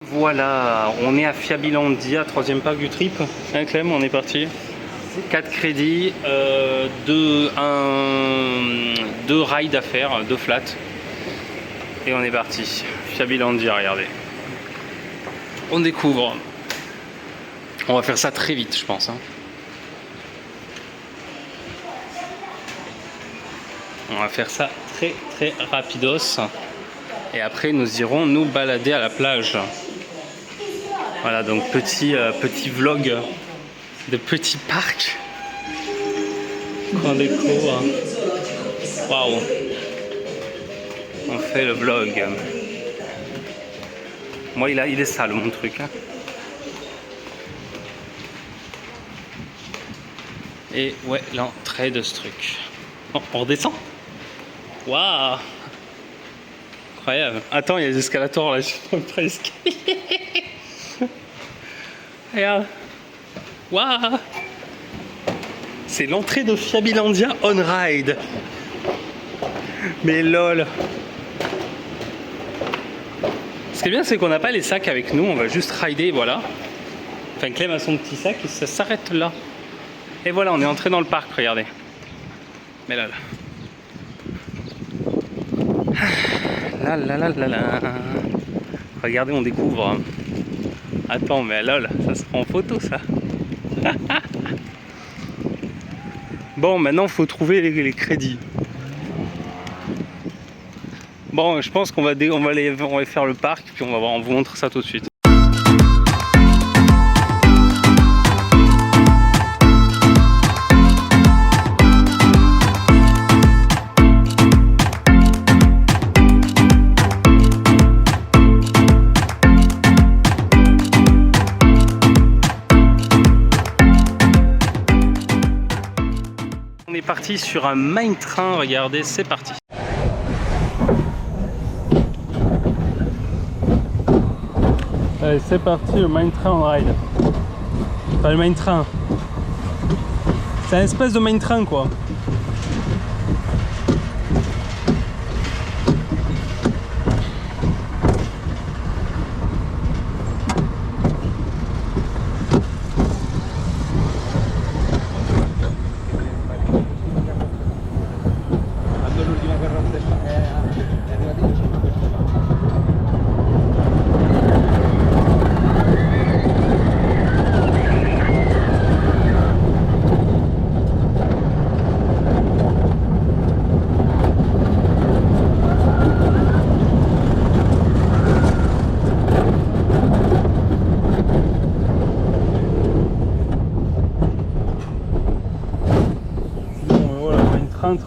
Voilà, on est à Fiabilandia, troisième parc du trip. Hein Clem, on est parti. 4 crédits, 2 rides à faire, 2 flats. Et on est parti. Fiabilandia, regardez. On découvre. On va faire ça très vite, je pense. Hein. On va faire ça très rapidos. Et après, nous irons nous balader à la plage. Voilà, donc petit vlog de petit parc qu'on découvre. Waouh! On fait le vlog. Moi, il est sale mon truc. Hein. Et ouais, l'entrée de ce truc. Oh, on redescend? Waouh! Incroyable. Attends, il y a des escalators là, je suis presque. Regarde. Waouh! C'est l'entrée de Fiabilandia on ride. Mais lol. Ce qui est bien, c'est qu'on n'a pas les sacs avec nous, on va juste rider, voilà. Enfin, Clem a son petit sac et ça s'arrête là. Et voilà, on est entré dans le parc, regardez. Mais là. Là. Regardez, on découvre. Attends, mais lol, ça se prend en photo ça. Bon, maintenant il faut trouver les crédits. Bon, je pense qu'on va faire le parc, puis on vous montre ça tout de suite. On est parti sur un main train, regardez, c'est parti. Allez, c'est parti, le main train on ride. Enfin, le main train. C'est un espèce de main train quoi.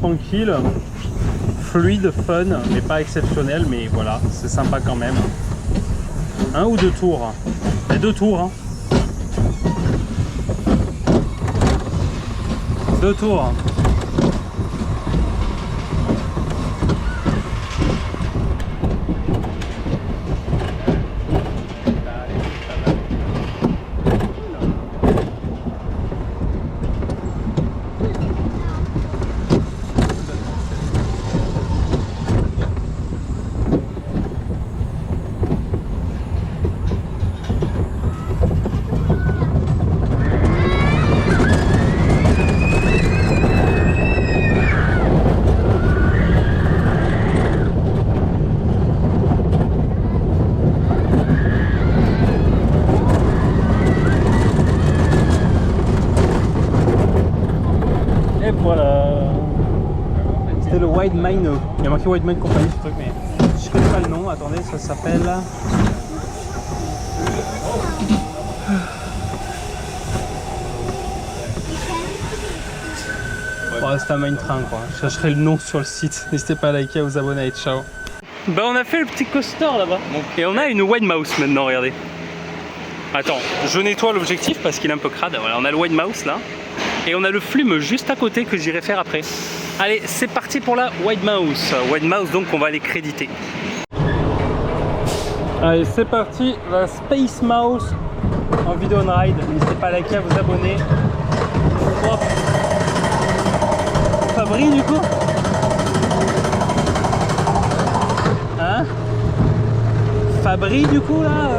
Tranquille, fluide, fun, mais pas exceptionnel, mais voilà, c'est sympa quand même. 1 ou 2 tours? Et 2 tours. Hein. 2 tours. C'était le Wide Mine. Il y a marqué Wide Mine Company ce truc, mais je connais pas le nom. Attendez, ça s'appelle. Ouais, c'est un mine train quoi. Je chercherai le nom sur le site. N'hésitez pas à liker, à vous abonner et ciao. Bah, on a fait le petit coaster là-bas. Et on a une Wide Mouse maintenant, regardez. Attends, je nettoie l'objectif parce qu'il est un peu crade. Voilà, on a le Wide Mouse là. Et on a le flume juste à côté que j'irai faire après. Allez, c'est parti pour la Wide Mouse. Wide Mouse, donc on va les créditer. Allez, c'est parti, la Space Mouse en vidéo on ride. N'hésitez pas à liker, à vous abonner. Hop. Ça brille du coup? Hein? Fabri du coup là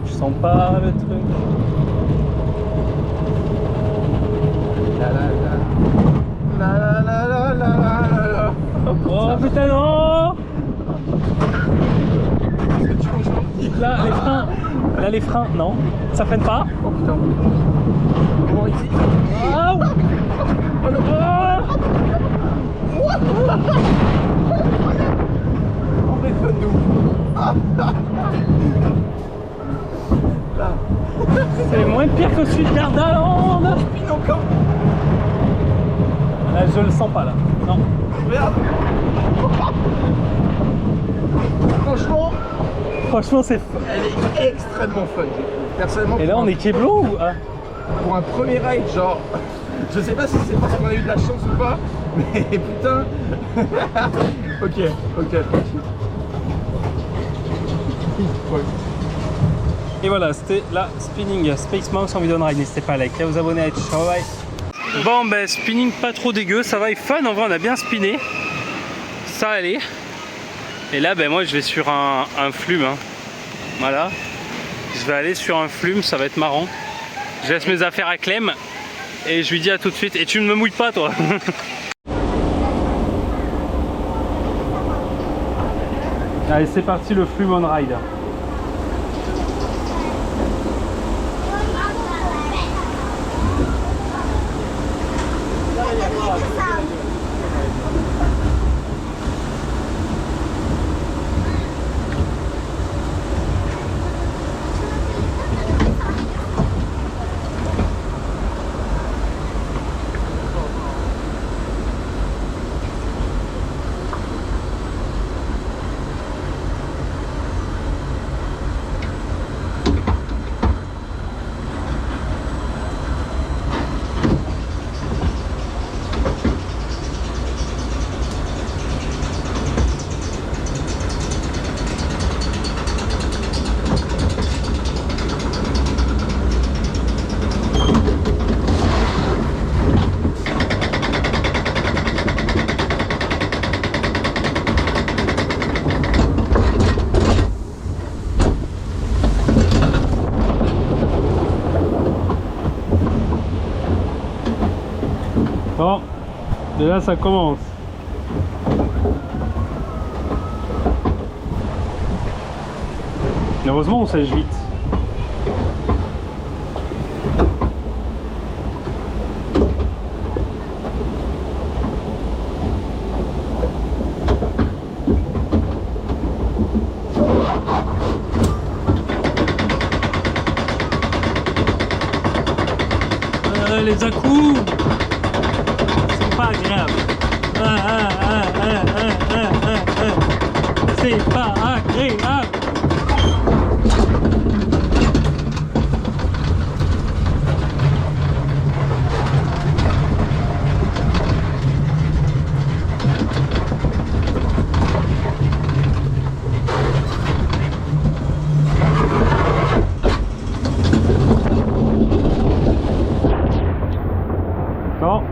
Je sens pas le truc. Oh putain non. Là les freins. Là les freins, non. Ça freine pas. Oh putain. Bon ici. Ah. On est fun nous. C'est moins pire que celui de Gardaland. Là je le sens pas là. Non. Regarde. Franchement c'est fun. Elle est extrêmement fun. Personnellement. Et là on est Keblo ou ah. Pour un premier ride, genre, je sais pas si c'est parce qu'on a eu de la chance ou pas, mais putain. Ok, tranquille. Ouais. Et voilà, c'était la Spinning Space Mouse en vidéo de ride. N'hésitez pas à liker, à vous abonner, à être ciao, bye. Bon ben spinning pas trop dégueu, ça va, est fun, en vrai on a bien spiné. Ça allait. Et là ben moi je vais sur un flume. Hein. Voilà. Je vais aller sur un flume, ça va être marrant. Je laisse mes affaires à Clem et je lui dis à tout de suite. Et tu ne me mouilles pas toi. Allez c'est parti le flume on ride. Bon, et là ça commence. Heureusement on sèche vite. Les à-coups pas agréable. C'est pas agréable. Bon.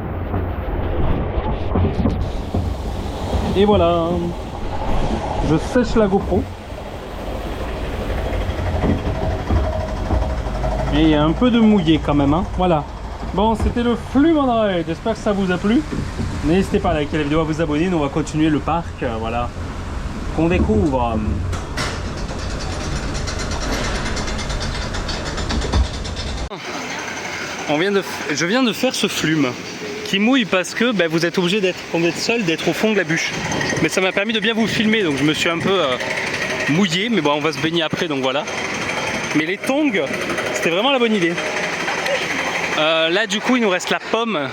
Et voilà, je sèche la GoPro. Et il y a un peu de mouillé quand même, hein. Voilà. Bon, c'était le Flume on Ride. J'espère que ça vous a plu. N'hésitez pas à liker la vidéo, à vous abonner. Nous, on va continuer le parc, voilà, qu'on découvre. Je viens de faire ce flume qui mouille parce que ben, vous êtes obligé d'être, quand vous êtes seul, d'être au fond de la bûche. Mais ça m'a permis de bien vous filmer, donc je me suis un peu mouillé, mais bon, on va se baigner après, donc voilà. Mais les tongs, c'était vraiment la bonne idée. Là, du coup, il nous reste la pomme,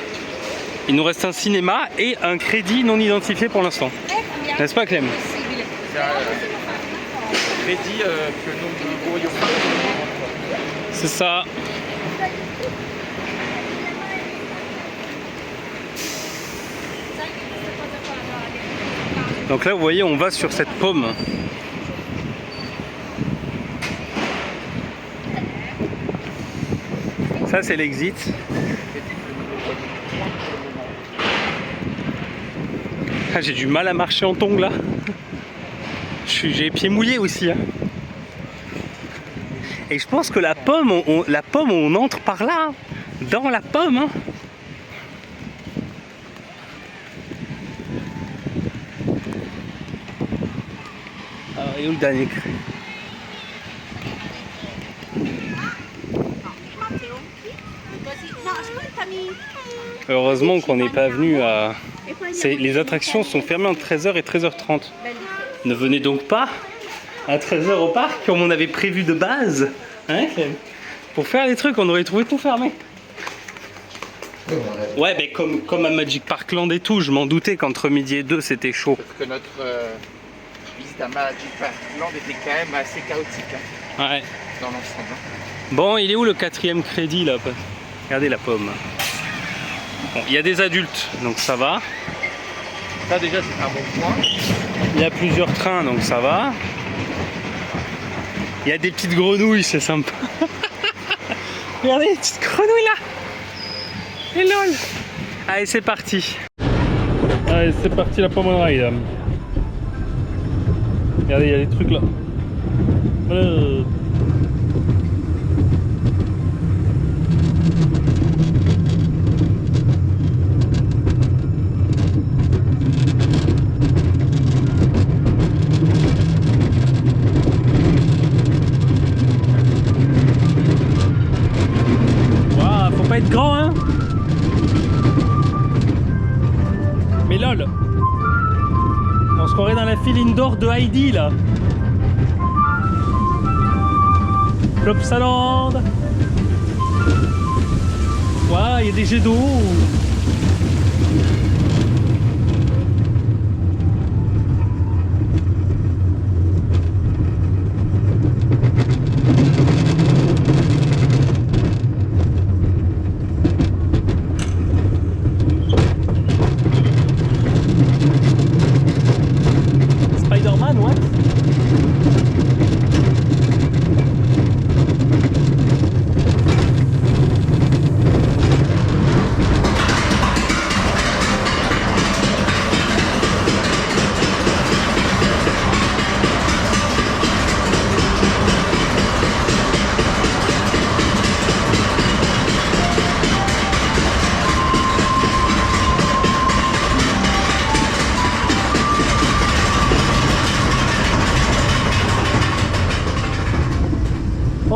il nous reste un cinéma et un crédit non identifié pour l'instant. N'est-ce pas, Clem? C'est un crédit que nous ne pourrions pas. C'est ça. Donc là, vous voyez, on va sur cette pomme. Ça, c'est l'exit. Ah, j'ai du mal à marcher en tongs là. J'ai les pieds mouillés aussi. Hein. Et je pense que la pomme, on entre par là. Dans la pomme. Hein. Alors, et où le dernier cri? Heureusement qu'on n'est pas venu à... Les attractions sont fermées entre 13h et 13h30. Ne venez donc pas à 13h au parc comme on avait prévu de base. Hein, pour faire les trucs, on aurait trouvé tout fermé. Ouais, mais comme à Magic Park Land et tout, je m'en doutais qu'entre midi et 2 c'était chaud. Parce que notre visite à Magic Park Land était quand même assez chaotique. Hein, ouais. Dans l'ensemble. Hein. Bon, il est où le 4e crédit là? Regardez la pomme. Bon, il y a des adultes, donc ça va. Ça déjà c'est un bon point. Il y a plusieurs trains, donc ça va. Il y a des petites grenouilles, c'est sympa. Regardez les petites grenouilles là. Et lol. Allez, c'est parti. Allez, c'est parti la pomme ride. Regardez, il y a des trucs là. Être grand hein, mais lol, on se croirait dans la file indoor de Heidi là. Plopsaland. Waouh, il y a des jets d'eau.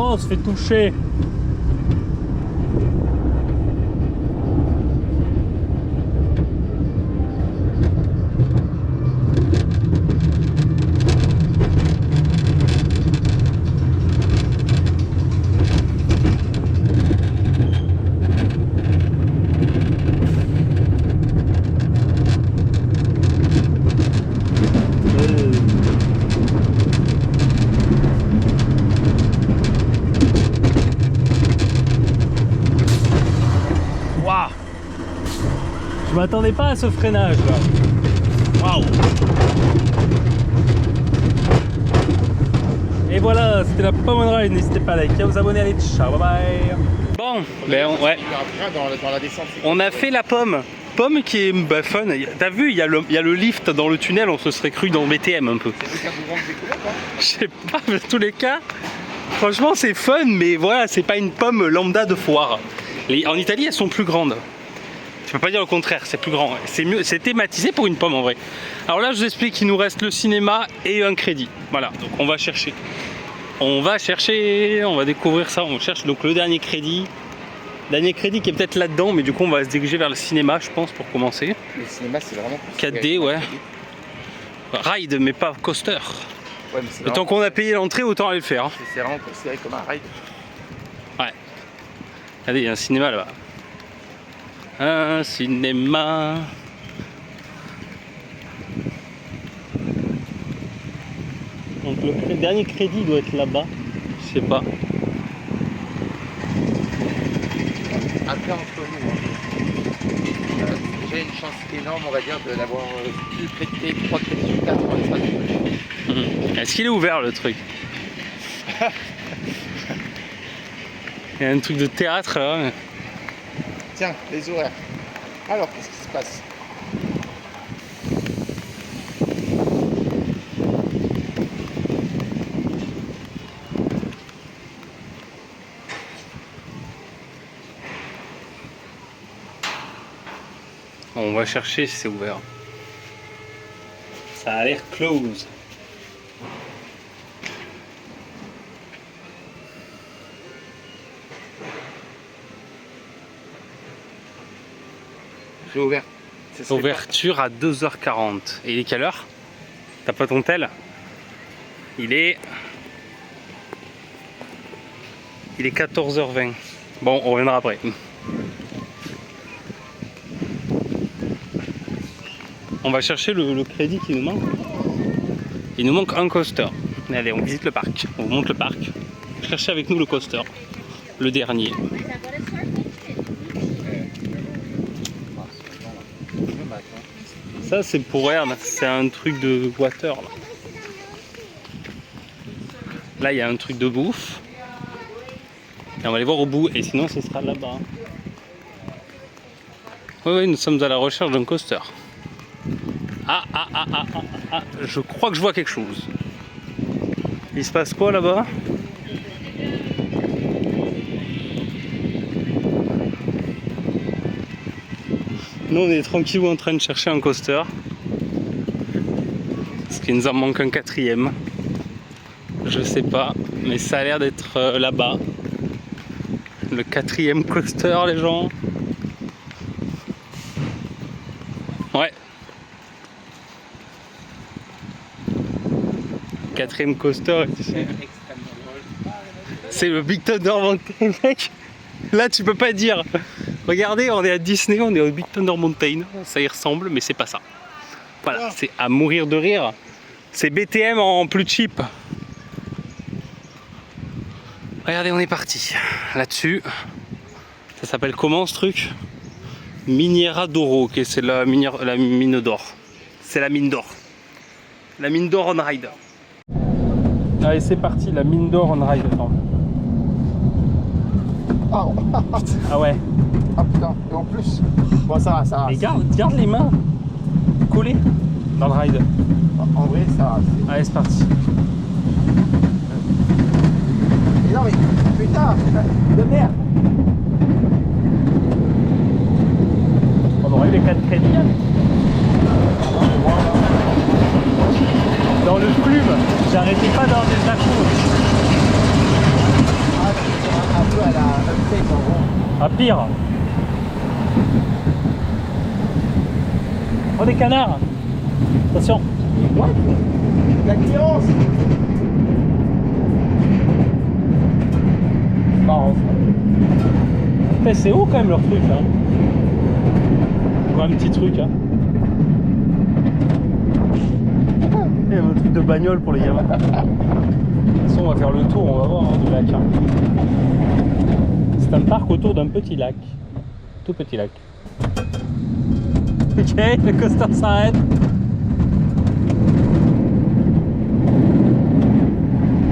Oh, on se fait toucher. Je m'attendais pas à ce freinage là. Waouh. Et voilà, c'était la Pomme Ride. N'hésitez pas à liker, à vous abonner, allez, ciao, bye bye. Bon, ben ouais. Dans la descente. On a fait la pomme. Pomme qui est bah, fun. T'as vu, il y a le lift dans le tunnel, on se serait cru dans BTM un peu. C'est une grande découverte, hein. Je sais pas, mais dans tous les cas, franchement c'est fun, mais voilà, c'est pas une pomme lambda de foire. En Italie, elles sont plus grandes. Je peux pas dire le contraire, c'est plus grand. C'est mieux, c'est thématisé pour une pomme en vrai. Alors là, je vous explique qu'il nous reste le cinéma et un crédit. Voilà, donc on va chercher. On va découvrir ça. On cherche donc le dernier crédit. Dernier crédit qui est peut-être là-dedans, mais du coup, on va se diriger vers le cinéma, je pense, pour commencer. Le cinéma, c'est vraiment 4D, ouais. Ride, mais pas coaster. Ouais, mais tant qu'on a payé l'entrée, autant aller le faire. Hein. C'est vraiment considéré comme un ride. Ouais. Regardez, il y a un cinéma là-bas. Un cinéma. Donc le dernier crédit doit être là-bas. Je sais pas. Après entre nous, hein. Déjà il avait une chance énorme, on va dire, de l'avoir pu créditer 3 crédits sur 4 en l'espace de peu. Est-ce qu'il est ouvert le truc? Il y a un truc de théâtre là. Tiens, les horaires. Alors, qu'est-ce qui se passe? On va chercher si c'est ouvert. Ça a l'air close. J'ai ouvert. Ouverture à 2h40. Et il est quelle heure? T'as pas ton tel? Il est 14h20. Bon, on reviendra après. On va chercher le crédit qui nous manque. Il nous manque un coaster. Allez, on visite le parc. On vous montre le parc. Cherchez avec nous le coaster. Le dernier. Ça, c'est pour Ern. C'est un truc de water. Là, il y a un truc de bouffe. Et on va aller voir au bout. Et sinon, ce sera là-bas. Oui, nous sommes à la recherche d'un coaster. Ah, je crois que je vois quelque chose. Il se passe quoi là-bas? Nous on est tranquille en train de chercher un coaster. Parce qu'il nous en manque un quatrième. Je sais pas, mais ça a l'air d'être là-bas. Le quatrième coaster, les gens. Ouais. Quatrième coaster est ici. C'est le Big Thunder Mountain, mec. Là, tu peux pas dire. Regardez, on est à Disney, on est au Big Thunder Mountain. Ça y ressemble, mais c'est pas ça. Voilà, c'est à mourir de rire. C'est BTM en plus cheap. Regardez, on est parti. Là-dessus, ça s'appelle comment ce truc? Miniera d'Oro, ok, c'est la mine d'or. C'est la mine d'or. La mine d'or on ride. Allez, c'est parti, la mine d'or on ride. Attends. Oh. Ah ouais. Ah putain, et en plus. Bon, ça va, ça va. Et garde les mains collées dans le ride. En vrai, ça va. Allez, c'est parti. Mais non, mais putain, de merde. On aurait eu les 4 crédits. Dans le plume, j'arrêtais pas dans des à-coups. Ah, c'est un peu à la uptake en gros. À pire. Oh, des canards. Attention. What? La clémence. Marrant ça. C'est haut quand même leur truc hein. Pour un petit truc hein. Il y a un truc de bagnole pour les gamins. De toute façon, on va faire le tour, on va voir hein, du lac. Hein. C'est un parc autour d'un petit lac. Tout petit lac. Ok, le coaster s'arrête.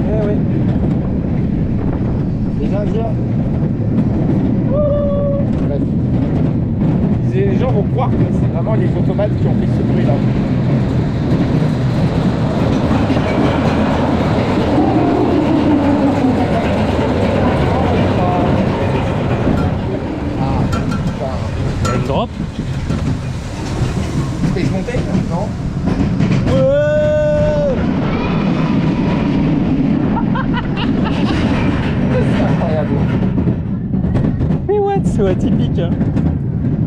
Eh oui. Les Indiens. Bref. Les gens vont croire que c'est vraiment les automates qui ont fait ce bruit là. Drop. Space Mountain, non? C'est incroyable. Mais what? C'est atypique. Hein.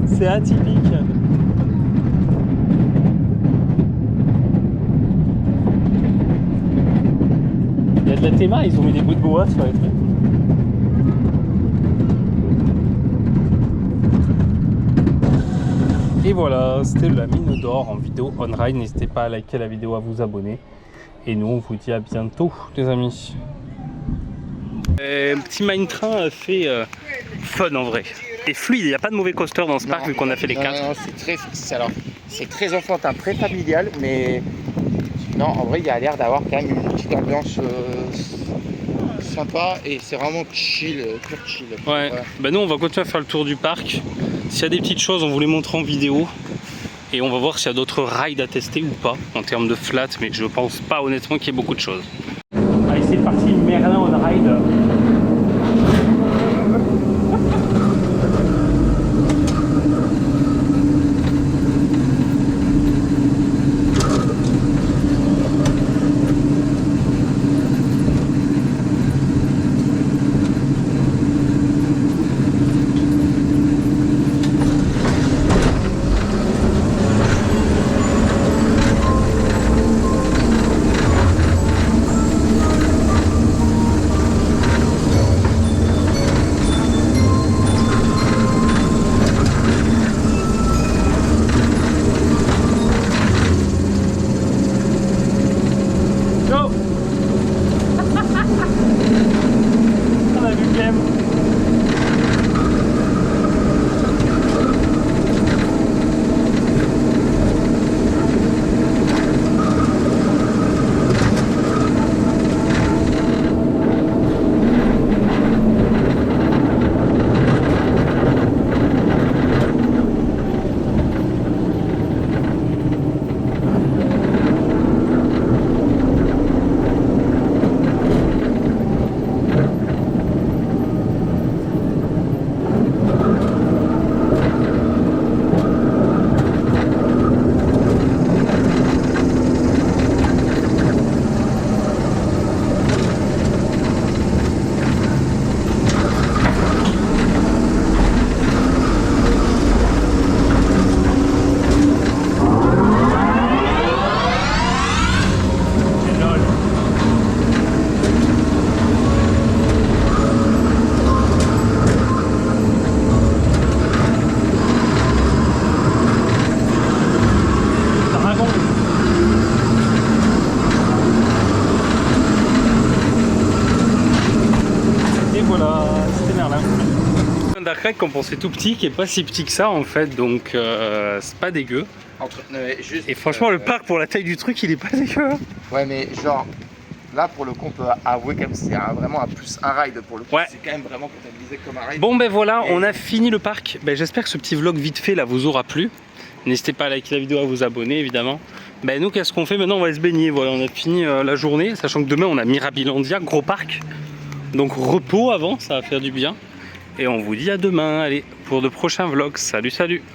C'est atypique. Il y a de la théma, ils ont mis des bouts de bois sur les trucs. Et voilà, c'était la mine d'or en vidéo on-ride. N'hésitez pas à liker la vidéo, à vous abonner. Et nous, on vous dit à bientôt, les amis. Un petit mine train fait fun en vrai. est fluide. Il n'y a pas de mauvais coaster dans ce parc vu qu'on a fait les 4. Non, c'est très enfantin, très familial, mais non, en vrai, il y a l'air d'avoir quand même une petite ambiance sympa et c'est vraiment chill, pur chill. Ouais, bah nous on va continuer à faire le tour du parc. S'il y a des petites choses, on vous les montre en vidéo. Et on va voir s'il y a d'autres rides à tester ou pas en termes de flat, mais je pense pas honnêtement qu'il y ait beaucoup de choses. Allez, c'est parti, Merlin on ride. Dark qu'on pensait tout petit, qui est pas si petit que ça en fait, donc c'est pas dégueu. Et franchement le parc pour la taille du truc il est pas dégueu. Ouais mais genre là pour le coup on peut avouer quand même c'est vraiment un plus un ride pour le coup. Ouais. C'est quand même vraiment comptabilisé comme un ride. Bon ben voilà, on a fini le parc. Ben, j'espère que ce petit vlog vite fait là vous aura plu. N'hésitez pas à liker la vidéo, à vous abonner évidemment. Ben nous qu'est-ce qu'on fait maintenant? On va se baigner, voilà, on a fini la journée, sachant que demain on a Mirabilandia, gros parc. Donc repos avant, ça va faire du bien. Et on vous dit à demain, allez, pour de prochains vlogs. Salut, salut!